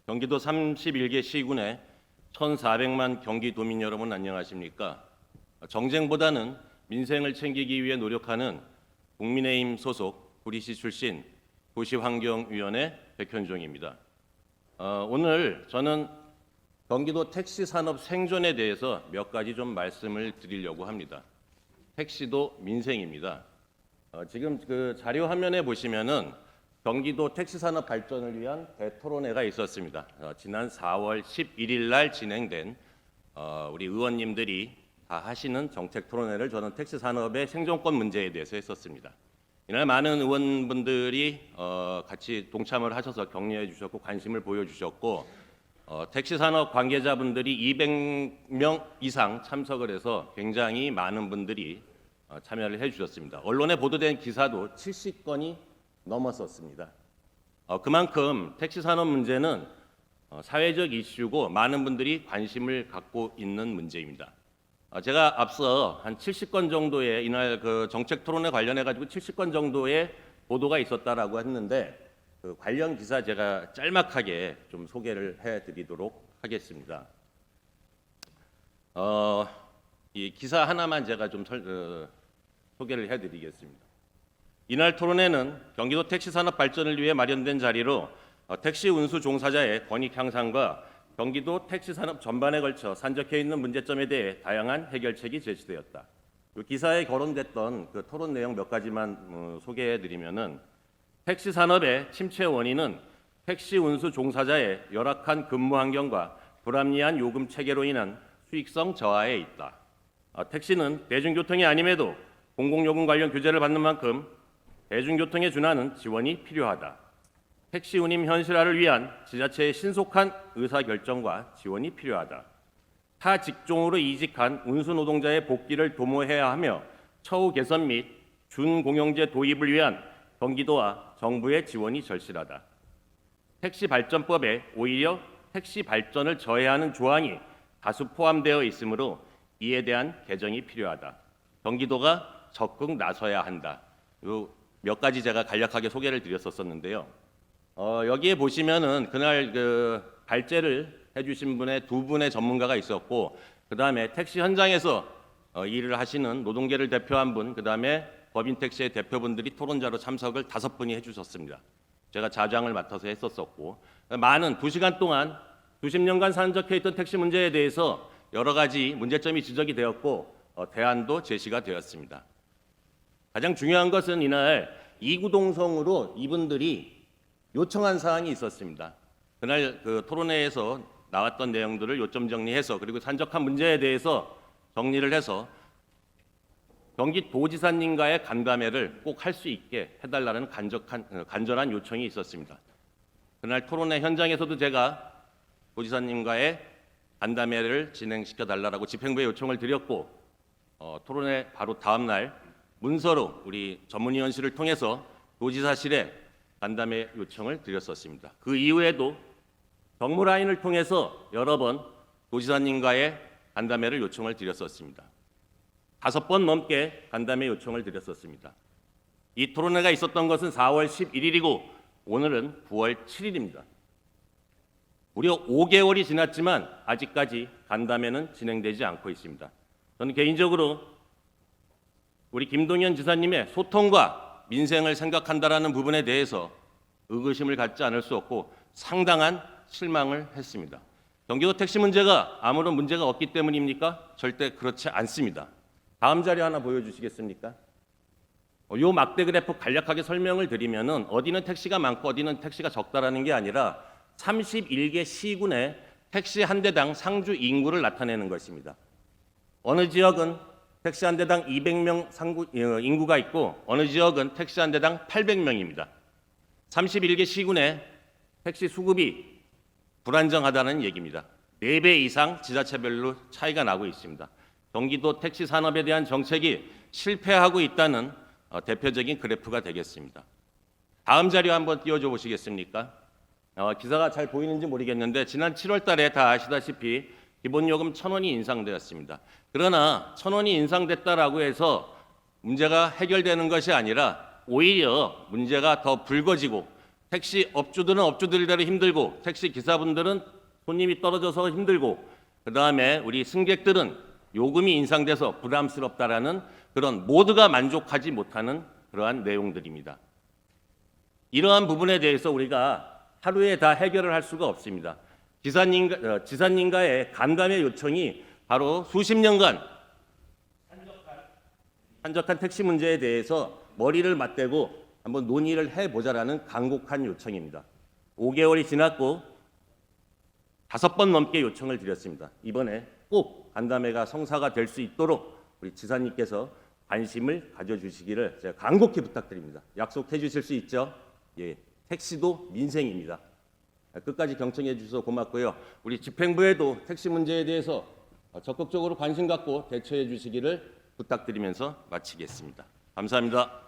경기도 31개 시군의 1,400만 경기도민 여러분 안녕하십니까? 정쟁보다는 민생을 챙기기 위해 노력하는 국민의힘 소속 구리시 출신 도시환경위원회 백현종입니다. 오늘 저는 경기도 택시 산업 생존에 대해서 몇 가지 좀 말씀을 드리려고 합니다. 택시도 민생입니다. 지금 그 자료 화면에 보시면은 경기도 택시 산업 발전을 위한 대토론회가 있었습니다. 지난 4월 11일 날 진행된 우리 의원님들이 다 하시는 정책 토론회를 저는 택시 산업의 생존권 문제에 대해서 했었습니다. 이날 많은 의원분들이 같이 동참을 하셔서 격려해 주셨고 관심을 보여주셨고 택시 산업 관계자분들이 200명 이상 참석을 해서 굉장히 많은 분들이 참여를 해주셨습니다. 언론에 보도된 기사도 70건이 넘었었습니다. 그만큼 택시 산업 문제는 사회적 이슈고 많은 분들이 관심을 갖고 있는 문제입니다. 제가 앞서 한 70건 정도의 이날 그 정책 토론에 관련해 가지고 70건 정도의 보도가 있었다라고 했는데 그 관련 기사 제가 짤막하게 좀 소개를 해드리도록 하겠습니다. 이 기사 하나만 제가 좀 소개를 해드리겠습니다. 이날 토론회는 경기도 택시 산업 발전을 위해 마련된 자리로 택시 운수 종사자의 권익 향상과 경기도 택시 산업 전반에 걸쳐 산적해 있는 문제점에 대해 다양한 해결책이 제시되었다. 이 기사에 거론됐던 그 토론 내용 몇 가지만 소개해드리면은 택시 산업의 침체 원인은 택시 운수 종사자의 열악한 근무 환경과 불합리한 요금 체계로 인한 수익성 저하에 있다. 택시는 대중교통이 아님에도 공공요금 관련 규제를 받는 만큼 대중교통에 준하는 지원이 필요하다. 택시 운임 현실화를 위한 지자체의 신속한 의사결정과 지원이 필요하다. 타 직종으로 이직한 운수 노동자의 복귀를 도모해야 하며 처우 개선 및 준공영제 도입을 위한 경기도와 정부의 지원이 절실하다. 택시 발전법에 오히려 택시 발전을 저해하는 조항이 다수 포함되어 있으므로 이에 대한 개정이 필요하다. 경기도가 적극 나서야 한다. 몇 가지 제가 간략하게 소개를 드렸었는데요. 여기에 보시면은 그날 그 발제를 해주신 분의 두 분의 전문가가 있었고, 그 다음에 택시 현장에서 일을 하시는 노동계를 대표한 분, 그 다음에 법인 택시의 대표분들이 토론자로 참석을 5분이 해주셨습니다. 제가 자장을 맡아서 했었었고, 많은 2시간 동안 수십 년간 산적해 있던 택시 문제에 대해서 여러 가지 문제점이 지적이 되었고 대안도 제시가 되었습니다. 가장 중요한 것은 이날 이구동성으로 이분들이 요청한 사항이 있었습니다. 그날 그 토론회에서 나왔던 내용들을 요점 정리해서 그리고 산적한 문제에 대해서 정리를 해서 경기도지사님과의 간담회를 꼭 할 수 있게 해달라는 간절한 요청이 있었습니다. 그날 토론회 현장에서도 제가 도지사님과의 간담회를 진행시켜 달라고 집행부에 요청을 드렸고 토론회 바로 다음 날 문서로 우리 전문위원실을 통해서 도지사실에 간담회 요청을 드렸었습니다. 그 이후에도 정무라인을 통해서 여러 번 도지사님과의 간담회를 요청을 드렸었습니다. 5번 넘게 간담회 요청을 드렸었습니다. 이 토론회가 있었던 것은 4월 11일이고 오늘은 9월 7일입니다. 무려 5개월이 지났지만 아직까지 간담회는 진행되지 않고 있습니다. 저는 개인적으로 우리 김동연 지사님의 소통과 민생을 생각한다라는 부분에 대해서 의구심을 갖지 않을 수 없고 상당한 실망을 했습니다. 경기도 택시 문제가 아무런 문제가 없기 때문입니까? 절대 그렇지 않습니다. 다음 자료 하나 보여주시겠습니까? 요 막대 그래프 간략하게 설명을 드리면은 어디는 택시가 많고 어디는 택시가 적다라는 게 아니라 31개 시군의 택시 한 대당 상주 인구를 나타내는 것입니다. 어느 지역은 택시 한 대당 200명 인구가 있고 어느 지역은 택시 한 대당 800명입니다. 31개 시군의 택시 수급이 불안정하다는 얘기입니다. 4배 이상 지자체별로 차이가 나고 있습니다. 경기도 택시 산업에 대한 정책이 실패하고 있다는 대표적인 그래프가 되겠습니다. 다음 자료 한번 띄워줘 보시겠습니까? 기사가 잘 보이는지 모르겠는데 지난 7월 달에 다 아시다시피 기본요금 1,000원이 인상되었습니다. 그러나 1,000원이 인상됐다라고 해서 문제가 해결되는 것이 아니라 오히려 문제가 더 불거지고 택시 업주들은 업주들대로 힘들고 택시 기사분들은 손님이 떨어져서 힘들고 그다음에 우리 승객들은 요금이 인상돼서 부담스럽다라는 그런 모두가 만족하지 못하는 그러한 내용들입니다. 이러한 부분에 대해서 우리가 하루에 다 해결을 할 수가 없습니다. 지사님과의 간담회 요청이 바로 수십 년간 한적한 택시 문제에 대해서 머리를 맞대고 한번 논의를 해보자라는 간곡한 요청입니다. 5개월이 지났고 5번 넘게 요청을 드렸습니다. 이번에 꼭 간담회가 성사가 될 수 있도록 우리 지사님께서 관심을 가져주시기를 제가 간곡히 부탁드립니다. 약속해 주실 수 있죠? 예, 택시도 민생입니다. 끝까지 경청해 주셔서 고맙고요. 우리 집행부에도 택시 문제에 대해서 적극적으로 관심 갖고 대처해 주시기를 부탁드리면서 마치겠습니다. 감사합니다.